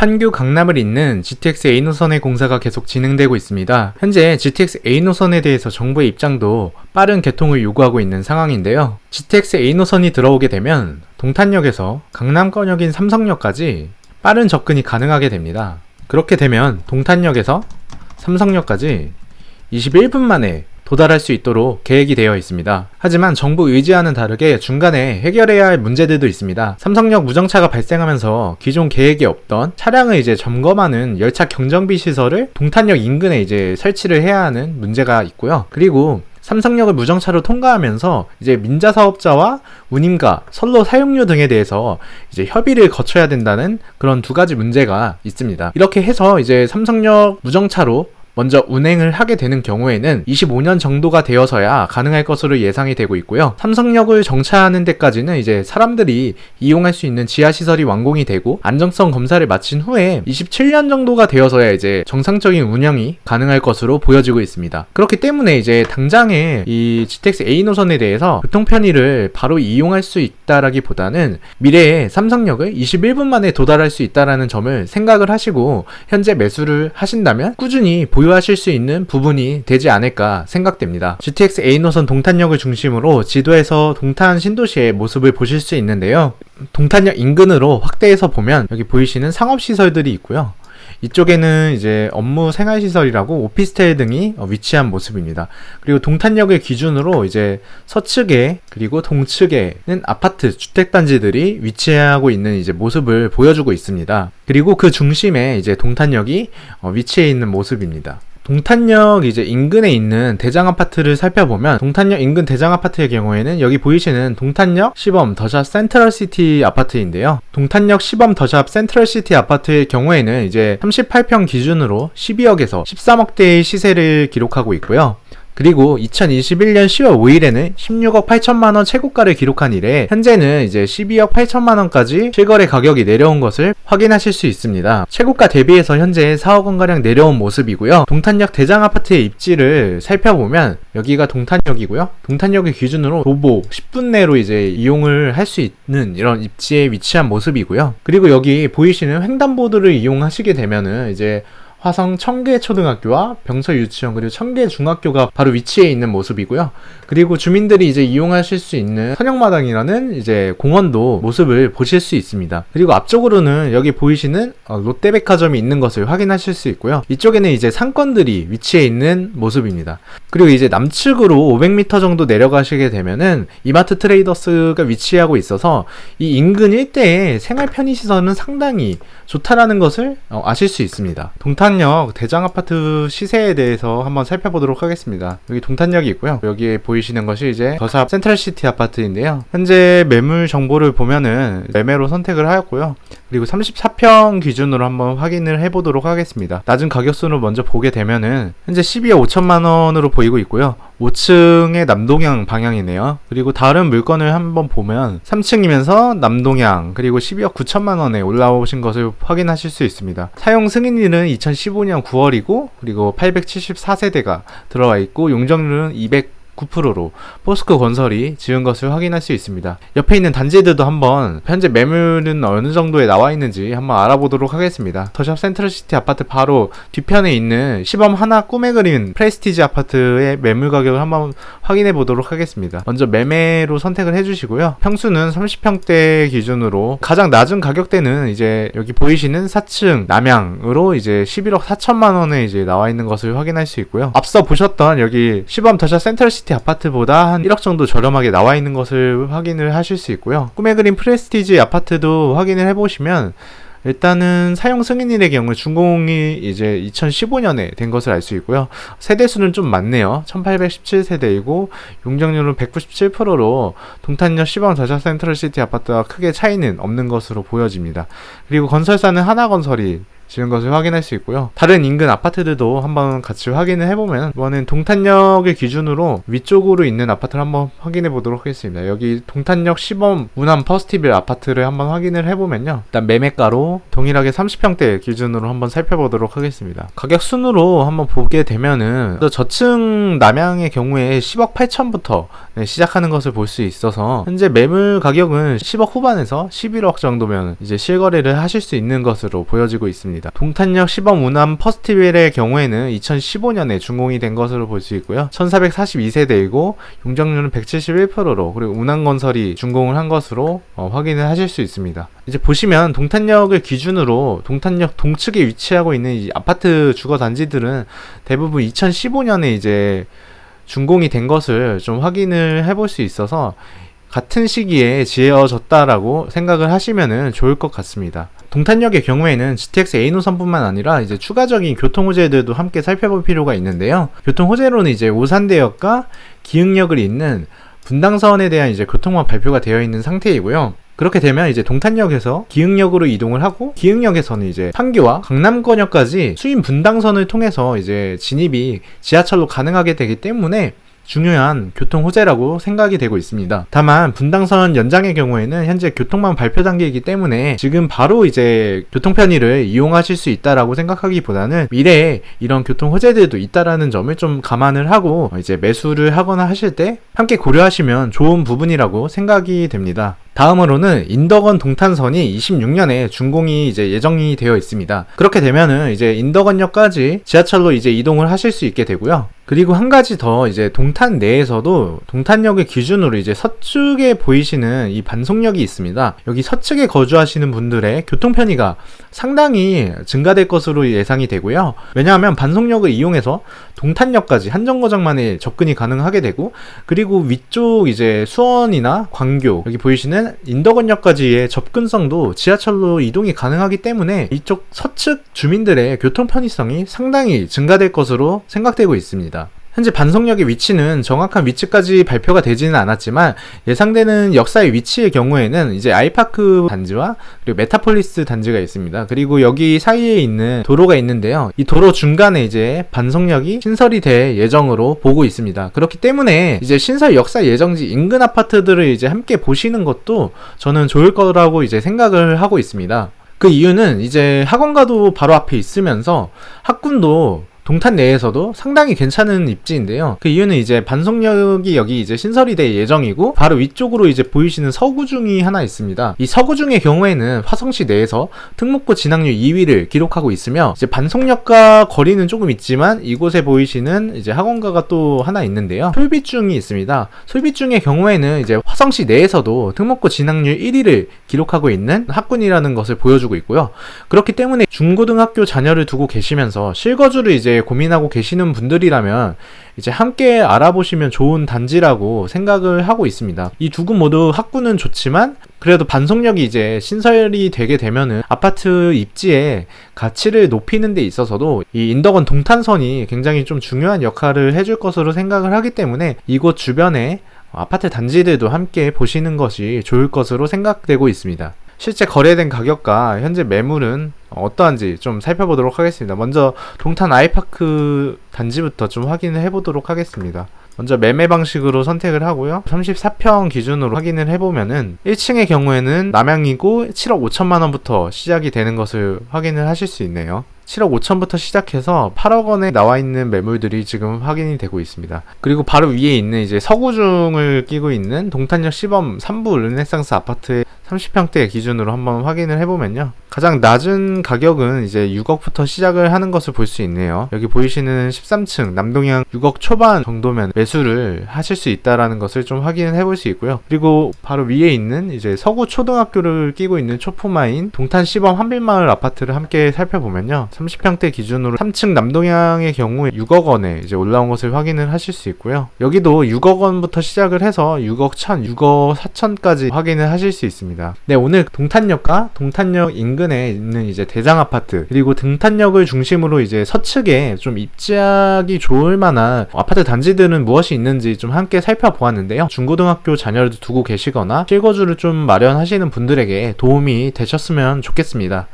판교 강남을 잇는 GTX A 노선의 공사가 계속 진행되고 있습니다. 현재 GTX A 노선에 대해서 정부의 입장도 빠른 개통을 요구하고 있는 상황인데요. GTX A 노선이 들어오게 되면 동탄역에서 강남권역인 삼성역까지 빠른 접근이 가능하게 됩니다. 그렇게 되면 동탄역에서 삼성역까지 21분 만에 도달할 수 있도록 계획이 되어 있습니다. 하지만 정부 의지와는 다르게 중간에 해결해야 할 문제들도 있습니다. 삼성역 무정차가 발생하면서 기존 계획에 없던 차량을 점검하는 열차 경정비 시설을 동탄역 인근에 설치를 해야 하는 문제가 있고요. 그리고 삼성역을 무정차로 통과하면서 민자 사업자와 운임과 선로 사용료 등에 대해서 협의를 거쳐야 된다는 그런 두 가지 문제가 있습니다. 이렇게 해서 삼성역 무정차로 먼저 운행을 하게 되는 경우에는 25년 정도가 되어서야 가능할 것으로 예상이 되고 있고요. 삼성역을 정차하는 데까지는 사람들이 이용할 수 있는 지하시설이 완공이 되고 안정성 검사를 마친 후에 27년 정도가 되어서야 정상적인 운영이 가능할 것으로 보여지고 있습니다. 그렇기 때문에 당장에 이 GTX A 노선에 대해서 교통편의를 바로 이용할 수 있다라기보다는 미래에 삼성역을 21분 만에 도달할 수 있다라는 점을 생각을 하시고 현재 매수를 하신다면 꾸준히 보유하실 수 있는 부분이 되지 않을까 생각됩니다. GTX A 노선 동탄역을 중심으로 지도에서 동탄 신도시의 모습을 보실 수 있는데요. 동탄역 인근으로 확대해서 보면 여기 보이시는 상업시설들이 있고요. 이쪽에는 업무 생활시설이라고 오피스텔 등이 위치한 모습입니다. 그리고 동탄역을 기준으로 서측에 그리고 동측에는 아파트 주택단지들이 위치하고 있는 모습을 보여주고 있습니다. 그리고 그 중심에 동탄역이 위치해 있는 모습입니다. 동탄역 인근에 있는 대장아파트를 살펴보면 동탄역 인근 대장아파트의 경우에는 여기 보이시는 동탄역 시범 더샵 센트럴시티 아파트인데요. 동탄역 시범 더샵 센트럴시티 아파트의 경우에는 38평 기준으로 12억에서 13억대의 시세를 기록하고 있고요. 그리고 2021년 10월 5일에는 16억 8천만원 최고가를 기록한 이래 현재는 12억 8천만원까지 실거래 가격이 내려온 것을 확인하실 수 있습니다. 최고가 대비해서 현재 4억원가량 내려온 모습이고요. 동탄역 대장아파트의 입지를 살펴보면 여기가 동탄역이고요. 동탄역을 기준으로 도보 10분 내로 이용을 할 수 있는 이런 입지에 위치한 모습이고요. 그리고 여기 보이시는 횡단보도를 이용하시게 되면은 화성 청계초등학교와 병서유치원 그리고 청계중학교가 바로 위치해 있는 모습이고요. 그리고 주민들이 이용하실 수 있는 선영마당이라는 공원도 모습을 보실 수 있습니다. 그리고 앞쪽으로는 여기 보이시는 롯데백화점이 있는 것을 확인하실 수 있고요. 이쪽에는 상권들이 위치해 있는 모습입니다. 그리고 남측으로 500m 정도 내려가시게 되면은 이마트 트레이더스가 위치하고 있어서 이 인근 일대의 생활 편의시설은 상당히 좋다라는 것을 아실 수 있습니다. 동탄역 대장아파트 시세에 대해서 한번 살펴보도록 하겠습니다. 여기 동탄역이 있고요. 여기에 보이시는 것이 더샵 센트럴시티 아파트인데요. 현재 매물 정보를 보면은 매매로 선택을 하였고요. 그리고 34평 기준으로 한번 확인을 해보도록 하겠습니다. 낮은 가격순으로 먼저 보게 되면은 현재 12억 5천만원으로 보이고 있고요. 5층의 남동향 방향이네요. 그리고 다른 물건을 한번 보면 3층이면서 남동향 그리고 12억 9천만원에 올라오신 것을 확인하실 수 있습니다. 사용 승인일은 2015년 9월이고 그리고 874세대가 들어와 있고 용적률은 209%로 포스코 건설이 지은 것을 확인할 수 있습니다. 옆에 있는 단지들도 한번 현재 매물은 어느 정도에 나와 있는지 한번 알아보도록 하겠습니다. 더샵 센트럴시티 아파트 바로 뒤편에 있는 시범 하나 꿈에 그린 프레스티지 아파트의 매물 가격을 한번 확인해 보도록 하겠습니다. 먼저 매매로 선택을 해주시고요. 평수는 30평대 기준으로 가장 낮은 가격대는 여기 보이시는 4층 남향으로 11억 4천만원에 나와 있는 것을 확인할 수 있고요. 앞서 보셨던 여기 시범 더샵 센트럴시티 아파트보다 한 1억 정도 저렴하게 나와 있는 것을 확인을 하실 수 있고요. 꿈에 그린 프레스티지 아파트도 확인을 해보시면 일단은 사용 승인일의 경우 준공이 2015년에 된 것을 알 수 있고요. 세대수는 좀 많네요. 1817세대이고 용적률은 197%로 동탄역 시범 더샵 센트럴시티 아파트와 크게 차이는 없는 것으로 보여집니다. 그리고 건설사는 하나건설이 지는 것을 확인할 수 있고요. 다른 인근 아파트들도 한번 같이 확인을 해보면, 이번엔 동탄역을 기준으로 위쪽으로 있는 아파트를 한번 확인해 보도록 하겠습니다. 여기 동탄역 시범 문암 퍼스티빌 아파트를 한번 확인을 해보면요, 일단 매매가로 동일하게 30평대 기준으로 한번 살펴보도록 하겠습니다. 가격 순으로 한번 보게 되면은 저층 남향의 경우에 10억 8천부터 시작하는 것을 볼 수 있어서, 현재 매물 가격은 10억 후반에서 11억 정도면 이제 실거래를 하실 수 있는 것으로 보여지고 있습니다. 동탄역 시범 문암 퍼스티빌의 경우에는 2015년에 준공이 된 것으로 볼 수 있고요. 1442세대이고 용적률은 171%로, 그리고 운항건설이 준공을 한 것으로 확인을 하실 수 있습니다. 이제 보시면 동탄역을 기준으로 동탄역 동측에 위치하고 있는 이 아파트 주거 단지들은 대부분 2015년에 이제 준공이 된 것을 좀 확인을 해볼 수 있어서 같은 시기에 지어졌다라고 생각을 하시면은 좋을 것 같습니다. 동탄역의 경우에는 GTX A 노선뿐만 아니라 이제 추가적인 교통 호재들도 함께 살펴볼 필요가 있는데요. 교통 호재로는 이제 오산대역과 기흥역을 잇는 분당선에 대한 이제 교통망 발표가 되어 있는 상태이고요. 그렇게 되면 이제 동탄역에서 기흥역으로 이동을 하고, 기흥역에서는 이제 판교와 강남권역까지 수인 분당선을 통해서 이제 진입이 지하철로 가능하게 되기 때문에 중요한 교통 호재라고 생각이 되고 있습니다. 다만 분당선 연장의 경우에는 현재 교통망 발표 단계이기 때문에 지금 바로 이제 교통 편의를 이용하실 수 있다라고 생각하기보다는 미래에 이런 교통 호재들도 있다라는 점을 좀 감안을 하고 이제 매수를 하거나 하실 때 함께 고려하시면 좋은 부분이라고 생각이 됩니다. 다음으로는 인덕원 동탄선이 26년에 준공이 이제 예정이 되어 있습니다. 그렇게 되면은 이제 인덕원역까지 지하철로 이제 이동을 하실 수 있게 되고요. 그리고 한 가지 더, 이제 동탄 내에서도 동탄역을 기준으로 이제 서측에 보이시는 이 반송역이 있습니다. 여기 서측에 거주하시는 분들의 교통 편의가 상당히 증가될 것으로 예상이 되고요. 왜냐하면 반송역을 이용해서 동탄역까지 한 정거장만에 접근이 가능하게 되고, 그리고 위쪽 이제 수원이나 광교, 여기 보이시는 인덕원역까지의 접근성도 지하철로 이동이 가능하기 때문에 이쪽 서측 주민들의 교통 편의성이 상당히 증가될 것으로 생각되고 있습니다. 현재 반송역의 위치는 정확한 위치까지 발표가 되지는 않았지만, 예상되는 역사의 위치의 경우에는 이제 아이파크 단지와 그리고 메타폴리스 단지가 있습니다. 그리고 여기 사이에 있는 도로가 있는데요. 이 도로 중간에 이제 반송역이 신설이 될 예정으로 보고 있습니다. 그렇기 때문에 이제 신설 역사 예정지 인근 아파트들을 이제 함께 보시는 것도 저는 좋을 거라고 이제 생각을 하고 있습니다. 그 이유는 이제 학원가도 바로 앞에 있으면서 학군도 동탄 내에서도 상당히 괜찮은 입지인데요. 그 이유는 이제 반송역이 여기 이제 신설이 될 예정이고, 바로 위쪽으로 이제 보이시는 서구중이 하나 있습니다. 이 서구중의 경우에는 화성시 내에서 특목고 진학률 2위를 기록하고 있으며, 이제 반송역과 거리는 조금 있지만 이곳에 보이시는 이제 학원가가 또 하나 있는데요. 솔빛중이 있습니다. 솔빛중의 경우에는 이제 화성시 내에서도 특목고 진학률 1위를 기록하고 있는 학군이라는 것을 보여주고 있고요. 그렇기 때문에 중고등학교 자녀를 두고 계시면서 실거주를 이제 고민하고 계시는 분들이라면 이제 함께 알아보시면 좋은 단지라고 생각을 하고 있습니다. 이 두 곳 모두 학구는 좋지만 그래도 반송역이 이제 신설이 되게 되면은 아파트 입지의 가치를 높이는 데 있어서도 이 인덕원 동탄선이 굉장히 좀 중요한 역할을 해줄 것으로 생각을 하기 때문에 이곳 주변에 아파트 단지들도 함께 보시는 것이 좋을 것으로 생각되고 있습니다. 실제 거래된 가격과 현재 매물은 어떠한지 좀 살펴보도록 하겠습니다. 먼저 동탄 아이파크 단지부터 좀 확인을 해보도록 하겠습니다. 먼저 매매 방식으로 선택을 하고요. 34평 기준으로 확인을 해보면은 1층의 경우에는 남향이고 7억 5천만 원부터 시작이 되는 것을 확인을 하실 수 있네요. 7억 5천부터 시작해서 8억 원에 나와 있는 매물들이 지금 확인이 되고 있습니다. 그리고 바로 위에 있는 이제 서구중을 끼고 있는 동탄역 시범 3부 르네상스 아파트의 30평대 기준으로 한번 확인을 해보면요. 가장 낮은 가격은 이제 6억부터 시작을 하는 것을 볼 수 있네요. 여기 보이시는 13층 남동향 6억 초반 정도면 매수를 하실 수 있다라는 것을 좀 확인을 해볼 수 있고요. 그리고 바로 위에 있는 이제 서구 초등학교를 끼고 있는 초포마인 동탄 시범 한빌마을 아파트를 함께 살펴보면요. 30평대 기준으로 3층 남동향의 경우에 6억 원에 이제 올라온 것을 확인을 하실 수 있고요. 여기도 6억 원부터 시작을 해서 6억 1천, 6억 4천까지 확인을 하실 수 있습니다. 네, 오늘 동탄역과 동탄역 인근에 있는 이제 대장 아파트, 그리고 동탄역을 중심으로 이제 서측에 좀 입지하기 좋을 만한 아파트 단지들은 무엇이 있는지 좀 함께 살펴보았는데요. 중고등학교 자녀를 두고 계시거나 실거주를 좀 마련하시는 분들에게 도움이 되셨으면 좋겠습니다.